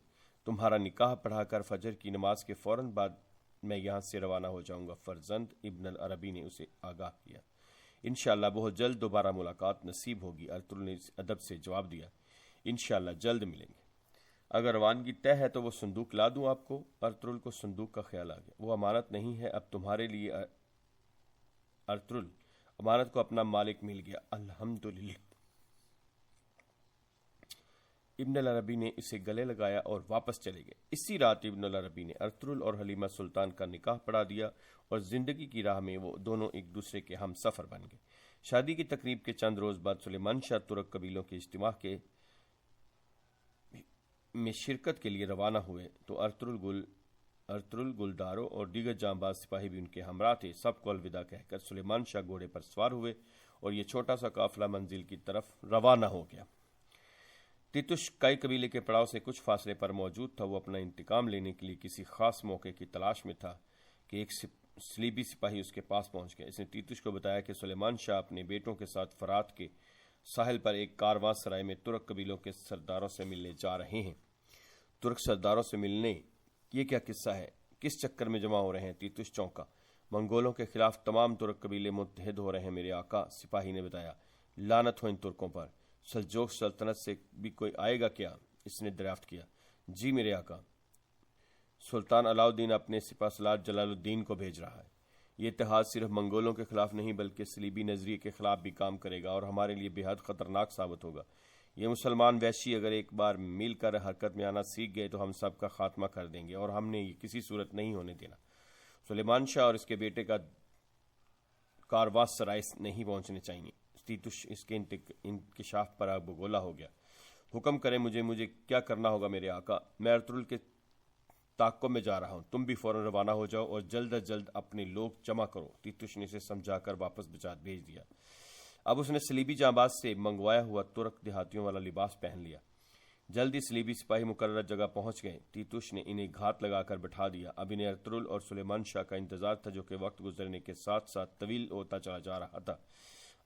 تمہارا نکاح پڑھا کر فجر کی نماز کے فوراً بعد میں یہاں سے روانہ ہو جاؤں گا فرزند، ابن العربی نے اسے آگاہ کیا۔ انشاءاللہ بہت جلد دوبارہ ملاقات نصیب ہوگی، ارطغرل نے ادب سے جواب دیا، انشاءاللہ جلد ملیں گے۔ اگر روانگی طے ہے تو وہ صندوق لا دوں آپ کو؟ ارطغرل کو صندوق کا خیال آ گیا۔ وہ امانت نہیں ہے، اب تمہارے لیے ارطغرل امانت کو اپنا مالک مل گیا، الحمدللہ۔ ابن العربی نے اسے گلے لگایا اور واپس چلے گئے۔ اسی رات ابن العربی نے ارطغرل اور حلیمہ سلطان کا نکاح پڑھا دیا اور زندگی کی راہ میں وہ دونوں ایک دوسرے کے ہم سفر بن گئے۔ شادی کی تقریب کے چند روز بعد سلیمان شاہ ترک قبیلوں کے اجتماع میں شرکت کے لیے روانہ ہوئے تو ارطغرل گلدارو اور دیگر جانباز سپاہی بھی ان کے ہمراہ تھے۔ سب کو الوداع کہہ کر سلیمان شاہ گھوڑے پر سوار ہوئے اور یہ چھوٹا سا قافلہ منزل کی طرف روانہ ہو گیا۔ تیتوش کئی قبیلے کے پڑاؤ سے کچھ فاصلے پر موجود تھا۔ وہ اپنا انتقام لینے کے لیے کسی خاص موقع کی تلاش میں تھا کہ ایک صلیبی سپاہی اس کے پاس پہنچ گیا۔ اس نے تیتوش کو بتایا کہ سلیمان شاہ اپنے بیٹوں کے ساتھ فرات کے ساحل پر ایک کارواں سرائے میں ترک قبیلوں کے سرداروں سے ملنے جا رہے ہیں۔ ترک سرداروں سے ملنے، یہ کیا قصہ ہے؟ کس چکر میں جمع ہو رہے ہیں؟ تیتوش چونکا۔ منگولوں کے خلاف تمام ترک قبیلے متحد ہو رہے ہیں میرے آقا، سپاہی نے بتایا۔ لعنت ہو ان ترکوں پر، سلجوق سلطنت سے بھی کوئی آئے گا کیا؟ اس نے دریافت کیا۔ جی میرے آقا، سلطان علاؤالدین اپنے سپہ سالار جلال الدین کو بھیج رہا ہے۔ یہ اتحاد صرف منگولوں کے خلاف نہیں بلکہ صلیبی نظریے کے خلاف بھی کام کرے گا اور ہمارے لیے بے حد خطرناک ثابت ہوگا۔ یہ مسلمان وحشی اگر ایک بار مل کر حرکت میں آنا سیکھ گئے تو ہم سب کا خاتمہ کر دیں گے اور ہم نے یہ کسی صورت نہیں ہونے دینا۔ سلیمان شاہ اور اس کے بیٹے کا کارواں سرائے نہیں پہنچنے چاہیے۔ تیتوش اس کے انکشاف پر آگ بگولا ہو گیا۔ حکم کریں مجھے کیا کرنا ہوگا میرے آقا؟ میں ارطغرل کے تعاقب میں جا رہا ہوں، تم بھی فوراً روانہ ہو جاؤ اور جلد از جلد اپنے لوگ جمع کرو۔ تیتوش نے اسے سمجھا کر واپس بھیج دیا۔ اب اس نے صلیبی جانباز سے منگوایا ہوا ترک دیہاتیوں والا لباس پہن لیا۔ جلدی صلیبی سپاہی مقررہ جگہ پہنچ گئے۔ تیتوش نے انہیں گھات لگا کر بٹھا دیا۔ اب انہیں ارطغرل اور سلیمان شاہ کا انتظار تھا جو کہ وقت گزرنے کے ساتھ ساتھ طویل ہوتا چلا جا رہا تھا۔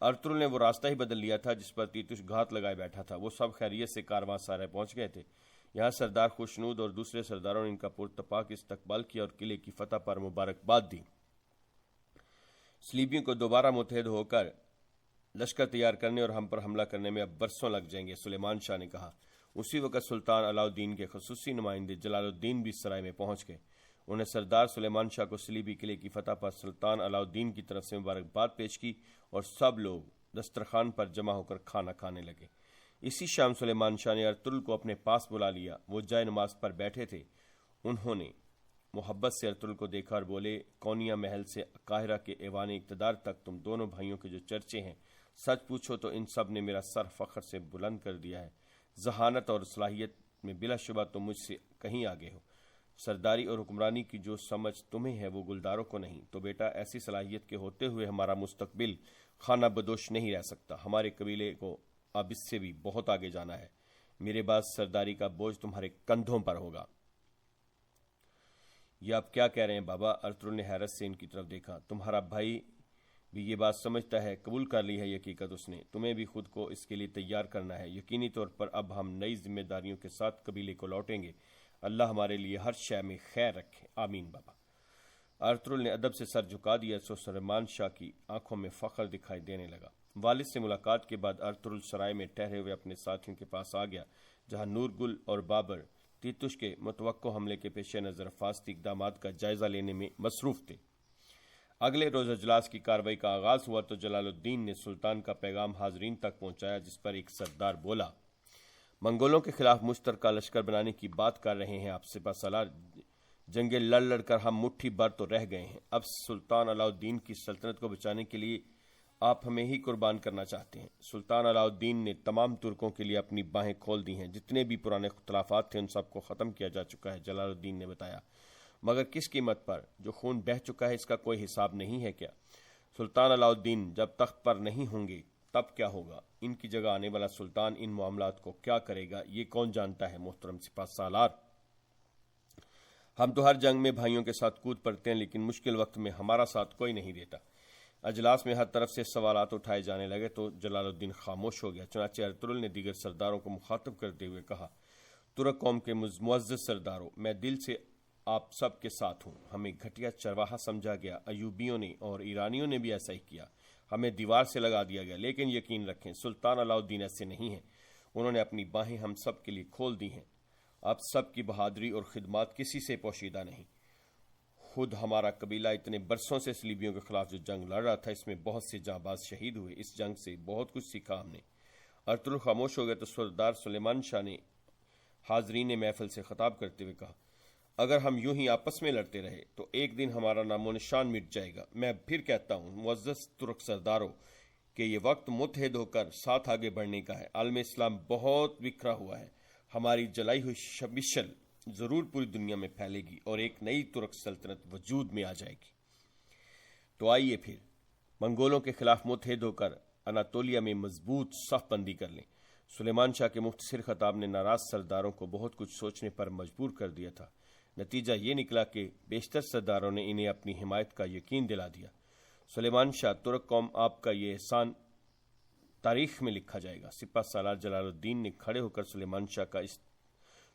ارطغرل نے وہ راستہ ہی بدل لیا تھا جس پر تیتوش گھات لگائے بیٹھا تھا۔ وہ سب خیریت سے کارواں سارے پہنچ گئے تھے۔ یہاں سردار خوشنود اور دوسرے سرداروں نے ان کا پرتپاک استقبال کیا اور قلعے کی فتح پر مبارکباد دی۔ صلیبیوں کو دوبارہ متحد ہو کر لشکر تیار کرنے اور ہم پر حملہ کرنے میں اب برسوں لگ جائیں گے، سلیمان شاہ نے کہا۔ اسی وقت سلطان علاؤالدین کے خصوصی نمائندے جلال الدین بھی سرائے میں پہنچ گئے۔ انہوں نے سردار سلیمان شاہ کو صلیبی قلعے کی فتح پر سلطان علاؤالدین کی طرف سے مبارکباد پیش کی اور سب لوگ دسترخوان پر جمع ہو کر کھانا کھانے لگے۔ اسی شام سلیمان شاہ نے ارطغرل کو اپنے پاس بلا لیا۔ وہ جائے نماز پر بیٹھے تھے۔ انہوں نے محبت سے ارطغرل کو دیکھا اور بولے، کونیا محل سے قاہرہ کے ایوان اقتدار تک تم دونوں بھائیوں کے جو چرچے ہیں، سچ پوچھو تو ان سب نے میرا سر فخر سے بلند کر دیا ہے۔ ذہانت اور صلاحیت میں بلا شبہ تم مجھ سے کہیں آگے ہو۔ سرداری اور حکمرانی کی جو سمجھ تمہیں ہے وہ گلداروں کو نہیں۔ تو بیٹا، ایسی صلاحیت کے ہوتے ہوئے ہمارا مستقبل خانہ بدوش نہیں رہ سکتا۔ ہمارے قبیلے کو اب اس سے بھی بہت آگے جانا ہے۔ میرے بعد سرداری کا بوجھ تمہارے کندھوں پر ہوگا۔ یہ آپ کیا کہہ رہے ہیں بابا؟ ارطغرل نے حیرت سے ان کی طرف دیکھا۔ تمہارا بھائی بھی یہ بات سمجھتا ہے، قبول کر لی ہے یہ حقیقت اس نے۔ تمہیں بھی خود کو اس کے لیے تیار کرنا ہے۔ یقینی طور پر اب ہم نئی ذمہ داریوں کے ساتھ قبیلے کو لوٹیں گے۔ اللہ ہمارے لیے ہر شے میں خیر رکھے، آمین بابا۔ ارطغرل نے ادب سے سر جھکا دیا تو سلیمان شاہ کی آنکھوں میں فخر دکھائی دینے لگا۔ والد سے ملاقات کے بعد ارطغرل سرائے میں ٹھہرے ہوئے اپنے ساتھیوں کے پاس آ گیا، جہاں نورگل اور بابر تیتوش کے متوقع حملے کے پیش نظر حفاظتی اقدامات کا جائزہ لینے میں مصروف تھے۔ اگلے روز اجلاس کی کارروائی کا آغاز ہوا تو جلال الدین نے سلطان کا پیغام حاضرین تک پہنچایا، جس پر ایک سردار بولا، منگولوں کے خلاف مشترکہ لشکر بنانے کی بات کر رہے ہیں آپ سپہ سالار، جنگیں لڑ کر ہم مٹھی بھر تو رہ گئے ہیں، اب سلطان علاء الدین کی سلطنت کو بچانے کے لیے آپ ہمیں ہی قربان کرنا چاہتے ہیں۔ سلطان علاء الدین نے تمام ترکوں کے لیے اپنی باہیں کھول دی ہیں، جتنے بھی پرانے اختلافات تھے ان سب کو ختم کیا جا چکا ہے، جلال الدین نے بتایا، مگر کس قیمت پر؟ جو خون بہہ چکا ہے اس کا کوئی حساب نہیں ہے کیا؟ سلطان علاء الدین جب تخت پر نہیں ہوں گے تب کیا ہوگا؟ ان کی جگہ آنے والا سلطان ان معاملات کو کیا کرے گا یہ کون جانتا ہے؟ محترم سپہ سالار، ہم تو ہر جنگ میں بھائیوں کے ساتھ کود پڑتے ہیں، لیکن مشکل وقت میں ہمارا ساتھ کوئی نہیں دیتا۔ اجلاس میں ہر طرف سے سوالات اٹھائے جانے لگے تو جلال الدین خاموش ہو گیا۔ چنانچہ ارطغرل نے دیگر سرداروں کو مخاطب کرتے ہوئے کہا، ترک قوم کے معزز سرداروں، میں دل سے آپ سب کے ساتھ ہوں۔ ہمیں گھٹیا چرواہا سمجھا گیا، ایوبیوں نے اور ایرانیوں نے بھی ایسا ہی کیا، ہمیں دیوار سے لگا دیا گیا، لیکن یقین رکھیں سلطان علاء الدین ایسے نہیں ہیں، انہوں نے اپنی باہیں ہم سب کے لیے کھول دی ہیں، آپ سب کی بہادری اور خدمات کسی سے پوشیدہ نہیں۔ خود ہمارا قبیلہ اتنے برسوں سے صلیبیوں کے خلاف جو جنگ لڑ رہا تھا، اس میں بہت سے جاں باز شہید ہوئے، اس جنگ سے بہت کچھ سیکھا ہم نے۔ ارطغرل خاموش ہو گئے تو سردار سلیمان شاہ نے حاضرین محفل سے خطاب کرتے ہوئے کہا، اگر ہم یوں ہی آپس میں لڑتے رہے تو ایک دن ہمارا نام و نشان مٹ جائے گا۔ میں پھر کہتا ہوں معزز ترک سرداروں کہ یہ وقت متحد ہو کر ساتھ آگے بڑھنے کا ہے۔ عالم اسلام بہت بکھرا ہوا ہے، ہماری جلائی ہوئی مشعل ضرور پوری دنیا میں پھیلے گی اور ایک نئی ترک سلطنت وجود میں آ جائے گی۔ تو آئیے پھر منگولوں کے خلاف متحد ہو کر اناطولیہ میں مضبوط صف بندی کر لیں۔ سلیمان شاہ کے مختصر خطاب نے ناراض سرداروں کو بہت کچھ سوچنے پر مجبور کر دیا تھا۔ نتیجہ یہ نکلا کہ بیشتر سرداروں نے انہیں اپنی حمایت کا یقین دلا دیا۔ سلیمان شاہ، ترک قوم، آپ کا یہ احسان تاریخ میں لکھا جائے گا۔ سپہ سالار جلال الدین نے کھڑے ہو کر سلیمان شاہ کا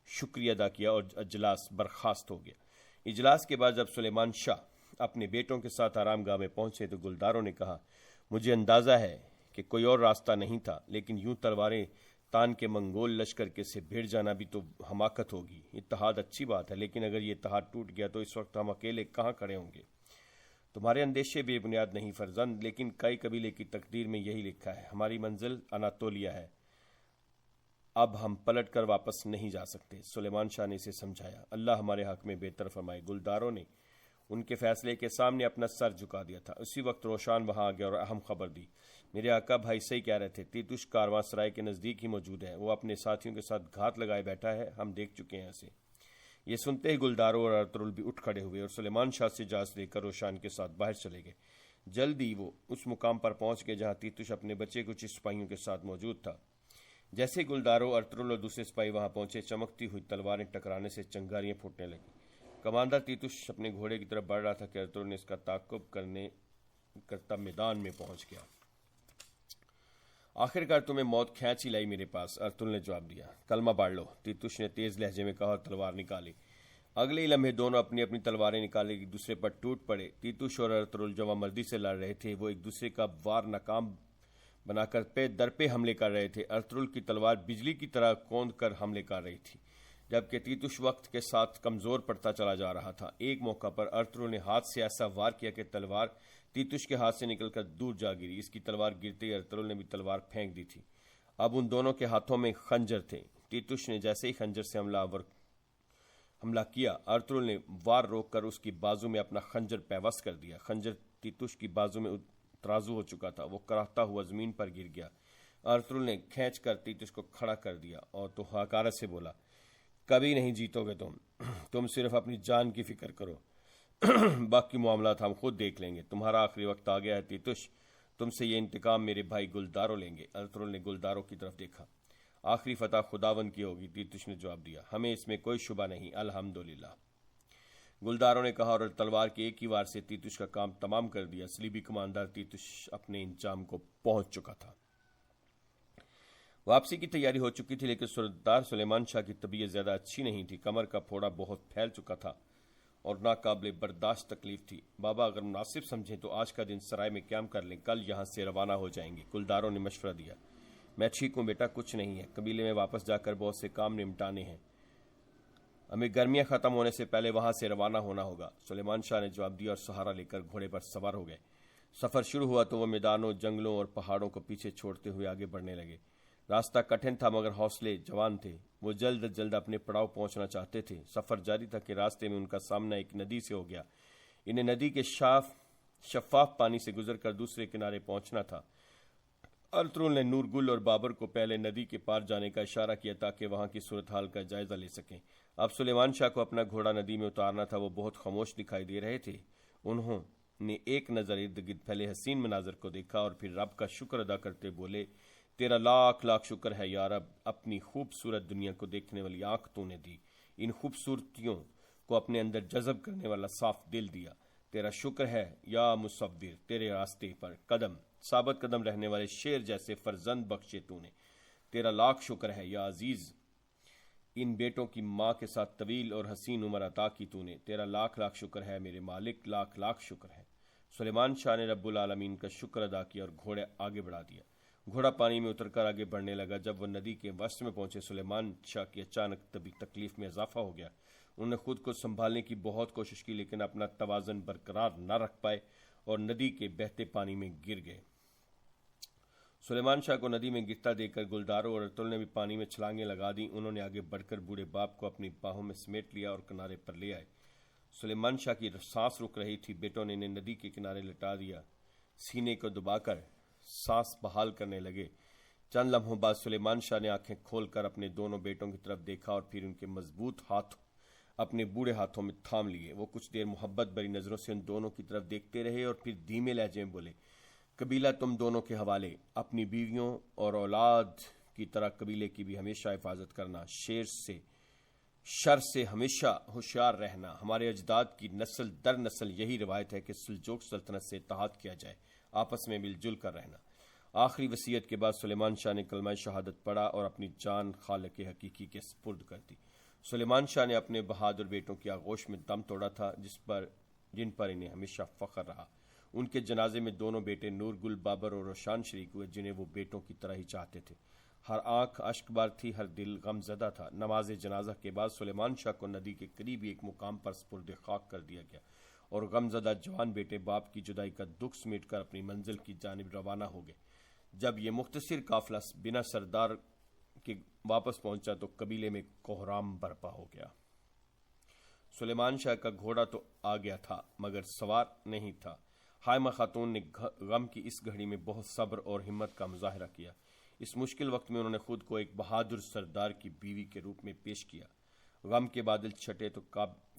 شکریہ ادا کیا اور اجلاس برخاست ہو گیا۔ اجلاس کے بعد جب سلیمان شاہ اپنے بیٹوں کے ساتھ آرام گاہ میں پہنچے تو گلداروں نے کہا، مجھے اندازہ ہے کہ کوئی اور راستہ نہیں تھا، لیکن یوں تلواریں تان کے منگول لشکر کے سے بھیڑ جانا بھی تو حماقت ہوگی۔ اتحاد اچھی بات ہے، لیکن اگر یہ اتحاد ٹوٹ گیا تو اس وقت ہم اکیلے کہاں کھڑے ہوں گے؟ تمہارے اندیشے بے بنیاد نہیں فرزند، لیکن کئی قبیلے کی تقدیر میں یہی لکھا ہے، ہماری منزل اناطولیہ ہے، اب ہم پلٹ کر واپس نہیں جا سکتے۔ سلیمان شاہ نے اسے سمجھایا، اللہ ہمارے حق میں بہتر فرمائے۔ گلداروں نے ان کے فیصلے کے سامنے اپنا سر جھکا دیا تھا۔ اسی وقت روشان وہاں آ گیا اور اہم خبر دی، میرے آقا بھائی صحیح کہہ رہے تھے، تیتوش کارواں سرائے کے نزدیک ہی موجود ہے، وہ اپنے ساتھیوں کے ساتھ گھات لگائے بیٹھا ہے، ہم دیکھ چکے ہیں اسے۔ یہ سنتے ہی گلداروں اور ارطغرل بھی اٹھ کھڑے ہوئے اور سلیمان شاہ سے اجازت لے کر روشان کے ساتھ باہر چلے گئے۔ جلدی وہ اس مقام پر پہنچ گئے جہاں تیتوش اپنے بچے کچھ سپاہیوں کے ساتھ موجود تھا۔ جیسے گلداروں، ارطغرل اور دوسرے سپاہی وہاں پہنچے، چمکتی ہوئی تلواریں ٹکرانے سے چنگاریاں پھوٹنے لگیں۔ کماندر تیتوش اپنے گھوڑے کی طرف بڑھ رہا تھا کہ ارطغرل نے اس کا تعاقب کرتا میدان میں پہنچ گیا۔ آخر کار تمہیں موت کھینچ ہی لائی میرے پاس، ارطغرل نے جواب دیا۔ کلمہ پڑھ لو، تیتوش نے تیز لہجے میں کہا اور تلوار نکالی۔ اگلے ہی لمحے دونوں اپنی اپنی تلواریں نکالے ایک دوسرے پر ٹوٹ پڑے۔ تیتوش اور ارطغرل جواں مردی سے لڑ رہے تھے، وہ ایک دوسرے کا وار ناکام بنا کر پہ در پہ حملے کر رہے تھے۔ ارطغرل کی تلوار بجلی کی طرح کوند کر حملے کر رہی تھی، جبکہ تیتوش وقت کے ساتھ کمزور پڑتا چلا جا رہا تھا۔ ایک موقع پر ارطغرل نے ہاتھ سے ایسا وار کیا کہ تلوار تیتوش کے ہاتھ سے نکل کر دور جا گری۔ اس کی تلوار گرتے ہی ارطغرل نے بھی تلوار پھینک دی تھی۔ اب ان دونوں کے ہاتھوں میں خنجر تھے۔ تیتوش نے جیسے ہی خنجر سے حملہ کیا، ارطغرل نے وار روک کر اس کی بازو میں اپنا خنجر پیوست کر دیا۔ خنجر تیتوش کی بازو میں ترازو ہو چکا تھا، وہ کراہتا ہوا زمین پر گر گیا۔ ارطغرل نے کھینچ کر تیتوش کو کھڑا کر دیا اور تو حقارت سے بولا، کبھی نہیں جیتو گے تم صرف اپنی جان کی فکر کرو، باقی معاملات ہم خود دیکھ لیں گے۔ تمہارا آخری وقت آ گیا ہے تیتوش، تم سے یہ انتقام میرے بھائی گلداروں لیں گے۔ ارطغرل نے گلداروں کی طرف دیکھا۔ آخری فتح خداوند کی ہوگی، تیتوش نے جواب دیا، ہمیں اس میں کوئی شبہ نہیں، الحمدللہ۔ گلداروں نے کہا اور تلوار کے ایک ہی وار سے تیتوش کا کام تمام کر دیا۔ صلیبی کماندار تیتوش اپنے انجام کو پہنچ چکا تھا۔ واپسی کی تیاری ہو چکی تھی، لیکن سردار سلیمان شاہ کی طبیعت زیادہ اچھی نہیں تھی، کمر کا پھوڑا بہت پھیل چکا تھا اور ناقابل برداشت تکلیف تھی۔ بابا اگر مناسب سمجھیں تو آج کا دن سرائے میں قیام کر لیں، کل یہاں سے روانہ ہو جائیں گے۔ گلداروں نے مشورہ دیا۔ میں ٹھیک ہوں بیٹا، کچھ نہیں ہے، قبیلے میں واپس جا کر بہت سے کام نمٹانے ہیں، ہمیں گرمیاں ختم ہونے سے پہلے وہاں سے روانہ ہونا ہوگا۔ سلیمان شاہ نے جواب دیا اور سہارا لے کر گھوڑے پر سوار ہو گئے۔ سفر شروع ہوا تو وہ میدانوں، جنگلوں اور پہاڑوں کو پیچھے چھوڑتے ہوئے آگے بڑھنے لگے۔ راستہ کٹھن تھا مگر حوصلے جوان تھے۔ وہ جلد از جلد اپنے پڑاؤ پہنچنا چاہتے تھے۔ سفر جاری تھا کہ راستے میں ان کا سامنا ایک ندی سے ہو گیا۔ انہیں ندی کے شفاف پانی سے گزر کر دوسرے کنارے پہنچنا تھا۔ ارطغرل نے نور گل اور بابر کو پہلے ندی کے پار جانے کا اشارہ کیا تاکہ وہاں کی صورتحال کا جائزہ لے سکیں۔ اب سلیمان شاہ کو اپنا گھوڑا ندی میں اتارنا تھا۔ وہ بہت خاموش دکھائی دے رہے تھے۔ انہوں نے ایک نظر ارد گرد پھیلے حسین مناظر کو دیکھا اور پھر رب کا شکر ادا کرتے بولے، تیرا لاکھ لاکھ شکر ہے یا رب، اپنی خوبصورت دنیا کو دیکھنے والی آنکھ تو نے دی، ان خوبصورتیوں کو اپنے اندر جذب کرنے والا صاف دل دیا۔ تیرا شکر ہے یا مصور، تیرے راستے پر ثابت قدم رہنے والے شیر جیسے فرزند بخشے تو نے۔ تیرا لاکھ شکر ہے یا عزیز، ان بیٹوں کی ماں کے ساتھ طویل اور حسین عمر عطا کی تو نے۔ تیرا لاکھ لاکھ شکر ہے میرے مالک، لاکھ لاکھ شکر ہے۔ سلیمان شاہ نے رب العالمین کا شکر ادا کیا اور گھوڑے آگے بڑھا دیا۔ گھوڑا پانی میں اتر کر آگے بڑھنے لگا۔ جب وہ ندی کے وسط میں پہنچے، سلیمان شاہ کی اچانک تکلیف میں اضافہ ہو گیا۔ انہوں نے خود کو سنبھالنے کی بہت کوشش کی لیکن اپنا توازن برقرار نہ رکھ پائے اور ندی کے بہتے پانی میں گر گئے۔ سلیمان شاہ کو ندی میں گرتا دیکھ کر گلداروں اور ارطغرل نے بھی پانی میں چھلانگیں لگا دیں۔ انہوں نے آگے بڑھ کر بوڑھے باپ کو اپنی باہوں میں سمیٹ لیا اور کنارے پر لے آئے۔ سلیمان شاہ کی سانس رک رہی تھی۔ بیٹوں نے انہیں ندی کے کنارے لٹا دیا، سینے کو دبا کر سانس بحال کرنے لگے۔ چند لمحوں بعد سلیمان شاہ نے آنکھیں کھول کر اپنے دونوں بیٹوں کی طرف دیکھا اور پھر ان کے مضبوط ہاتھ اپنے بوڑھے ہاتھوں میں تھام لیے۔ وہ کچھ دیر محبت بھری نظروں سے ان دونوں کی طرف دیکھتے رہے اور پھر دھیمے لہجے میں بولے، قبیلہ تم دونوں کے حوالے، اپنی بیویوں اور اولاد کی طرح قبیلے کی بھی ہمیشہ حفاظت کرنا، شر سے ہمیشہ ہوشیار رہنا۔ ہمارے اجداد کی نسل در نسل یہی روایت ہے کہ سلجوق سلطنت سے اتحاد کیا جائے، آپس میں مل جل کر رہنا۔ آخری وصیت کے بعد سلیمان شاہ نے کلمہ شہادت پڑھا اور اپنی جان خالق حقیقی کے سپرد کر دی۔ سلیمان شاہ نے اپنے بہادر بیٹوں کی آغوش میں دم توڑا تھا جن پر انہیں ہمیشہ فخر رہا۔ ان کے جنازے میں دونوں بیٹے نور گل بابر اور روشان شریک ہوئے جنہیں وہ بیٹوں کی طرح ہی چاہتے تھے۔ ہر آنکھ اشک بار تھی، ہر دل غم زدہ تھا۔ نماز جنازہ کے بعد سلیمان شاہ کو ندی کے قریب ایک مقام پر سپرد خاک کر دیا گیا اور غم زدہ جوان بیٹے باپ کی جدائی کا دکھ سمیٹ کر اپنی منزل کی جانب روانہ ہو گئے۔ جب یہ مختصر قافلہ بنا سردار کے واپس پہنچا تو قبیلے میں کوہرام برپا ہو گیا۔ سلیمان شاہ کا گھوڑا تو آ گیا تھا مگر سوار نہیں تھا۔ حائمہ خاتون نے غم کی اس گھڑی میں بہت صبر اور ہمت کا مظاہرہ کیا۔ اس مشکل وقت میں انہوں نے خود کو ایک بہادر سردار کی بیوی کے روپ میں پیش کیا۔ غم کے بادل چھٹے تو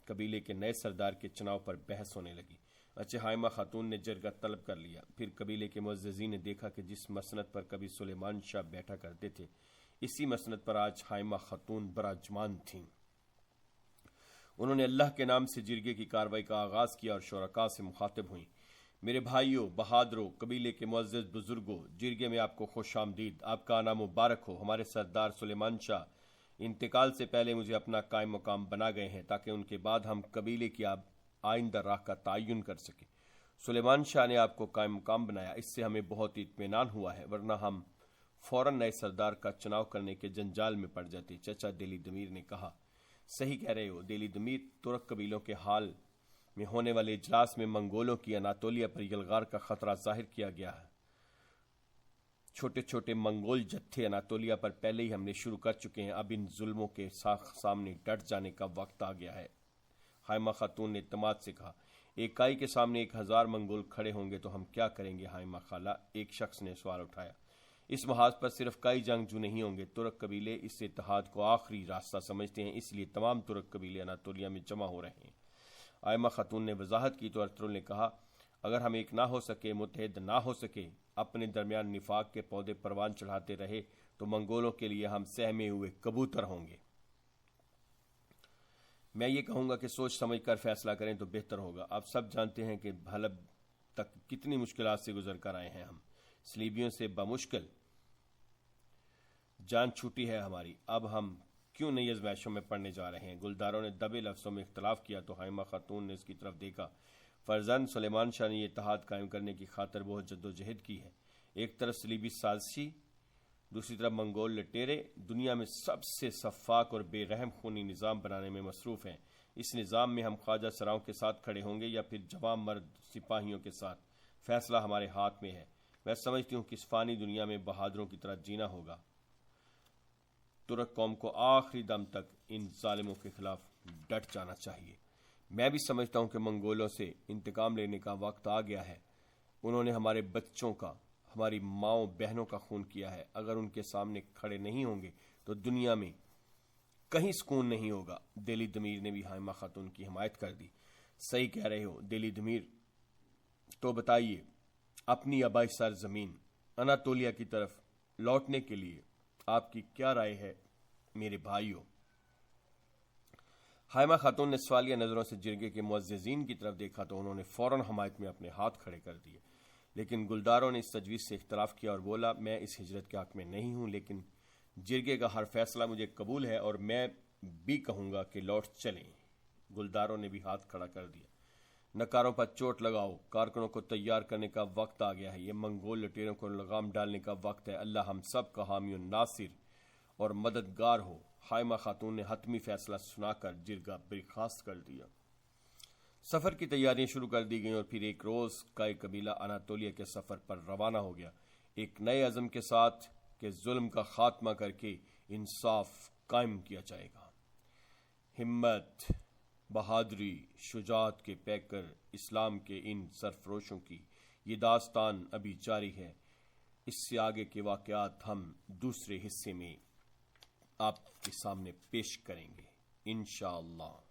قبیلے کے نئے سردار کے چناؤ پر بحث ہونے لگی۔ حائمہ خاتون نے جرگہ طلب کر لیا۔ پھر قبیلے کے معززین نے دیکھا کہ جس مسند پر کبھی سلیمان شاہ بیٹھا کرتے تھے، اسی مسند پر آج حائمہ خاتون براجمان تھیں۔ انہوں نے اللہ کے نام سے جرگے کی کارروائی کا آغاز کیا اور شرکاء سے مخاطب ہوئیں۔ میرے بھائیوں، بہادروں، قبیلے کے معزز بزرگوں، جرگے میں آپ کو خوش آمدید، آپ کا آنا مبارک ہو۔ ہمارے سردار سلیمان شاہ انتقال سے پہلے مجھے اپنا قائم مقام بنا گئے ہیں تاکہ ان کے بعد ہم قبیلے کی آئندہ راہ کا تعین کر سکیں۔ سلیمان شاہ نے آپ کو قائم مقام بنایا، اس سے ہمیں بہت اطمینان ہوا ہے، ورنہ ہم فوراً نئے سردار کا چناؤ کرنے کے جنجال میں پڑ جاتے۔ چچا دلی دمیر نے کہا، صحیح کہہ رہے ہو دلی دمیر، ترک قبیلوں کے حال میں ہونے والے اجلاس میں منگولوں کی اناطولیہ پر یلغار کا خطرہ ظاہر کیا گیا ہے۔ چھوٹے چھوٹے منگول جتھے اناطولیہ پر پہلے ہی ہم نے شروع کر چکے ہیں، اب ان ظلموں کے سامنے ڈٹ جانے کا وقت آ گیا ہے۔ حائمہ خاتون نے اعتماد سے کہا، ایک کائی کے سامنے 1000 منگول کھڑے ہوں گے تو ہم کیا کریں گے حائمہ خالہ؟ ایک شخص نے سوال اٹھایا۔ اس محاذ پر صرف کائی جنگجو نہیں ہوں گے، ترک قبیلے اس اتحاد کو آخری راستہ سمجھتے ہیں، اس لیے تمام ترک قبیلے اناطولیہ میں جمع ہو رہے ہیں۔ حائمہ خاتون نے وضاحت کی تو ارطغرل نے کہا، اگر ہم ایک نہ ہو سکے، متحد نہ ہو سکے، اپنے درمیان نفاق کے پودے پروان چڑھاتے رہے تو منگولوں کے لیے ہم سہمے ہوئے کبوتر ہوں گے۔ میں یہ کہوں گا کہ سوچ سمجھ کر فیصلہ کریں تو بہتر ہوگا۔ آپ سب جانتے ہیں کہ حلب تک کتنی مشکلات سے گزر کر آئے ہیں ہم، صلیبیوں سے بمشکل جان چھوٹی ہے ہماری، اب ہم کیوں نئی آزمائشوں میں پڑنے جا رہے ہیں؟ گلداروں نے دبے لفظوں میں اختلاف کیا تو حائمہ خاتون نے اس کی طرف دیکھا۔ فرزند سلیمان شاہ نے یہ اتحاد قائم کرنے کی خاطر بہت جد و جہد کی ہے۔ ایک طرف صلیبی سازشی دوسری طرف منگول لٹیرے دنیا میں سب سے سفاک اور بے رحم خونی نظام بنانے میں مصروف ہیں۔ اس نظام میں ہم خواجہ سراؤں کے ساتھ کھڑے ہوں گے یا پھر جوان مرد سپاہیوں کے ساتھ، فیصلہ ہمارے ہاتھ میں ہے۔ میں سمجھتی ہوں کہ اس فانی دنیا میں بہادروں کی طرح جینا ہوگا۔ ترک قوم کو آخری دم تک ان ظالموں کے خلاف ڈٹ جانا چاہیے۔ میں بھی سمجھتا ہوں کہ منگولوں سے انتقام لینے کا وقت آ گیا ہے۔ انہوں نے ہمارے بچوں کا، ہماری ماؤں بہنوں کا خون کیا ہے۔ اگر ان کے سامنے کھڑے نہیں ہوں گے تو دنیا میں کہیں سکون نہیں ہوگا۔ دہلی دمیر نے بھی حائمہ خاتون کی حمایت کر دی۔ صحیح کہہ رہے ہو دہلی دمیر، تو بتائیے اپنی آبائی سرزمین اناتولیا کی طرف لوٹنے کے لیے آپ کی کیا رائے ہے میرے بھائیوں؟ حائمہ خاتون نے سوالیہ نظروں سے جرگے کے معززین کی طرف دیکھا تو انہوں نے فوراً حمایت میں اپنے ہاتھ کھڑے کر دیے، لیکن گلداروں نے اس تجویز سے اختلاف کیا اور بولا میں اس ہجرت کے حق میں نہیں ہوں، لیکن جرگے کا ہر فیصلہ مجھے قبول ہے اور میں بھی کہوں گا کہ لوٹ چلیں۔ گلداروں نے بھی ہاتھ کھڑا کر دیا۔ نکاروں پر چوٹ لگاؤ، کارکنوں کو تیار کرنے کا وقت آ گیا ہے۔ یہ منگول لٹیروں کو لگام ڈالنے کا وقت ہے۔ اللہ ہم سب کا حامی و ناصر اور مددگار ہو۔ حائمہ خاتون نے حتمی فیصلہ سنا کر جرگہ برخاست کر دیا۔ سفر کی تیاریاں شروع کر دی گئیں اور پھر ایک روز کا ایک قبیلہ اناتولیا کے سفر پر روانہ ہو گیا، ایک نئے عزم کے ساتھ کہ ظلم کا خاتمہ کر کے انصاف قائم کیا جائے گا۔ ہمت، بہادری، شجاعت کے پیکر اسلام کے ان سرفروشوں کی یہ داستان ابھی جاری ہے۔ اس سے آگے کے واقعات ہم دوسرے حصے میں آپ کے سامنے پیش کریں گے انشاءاللہ۔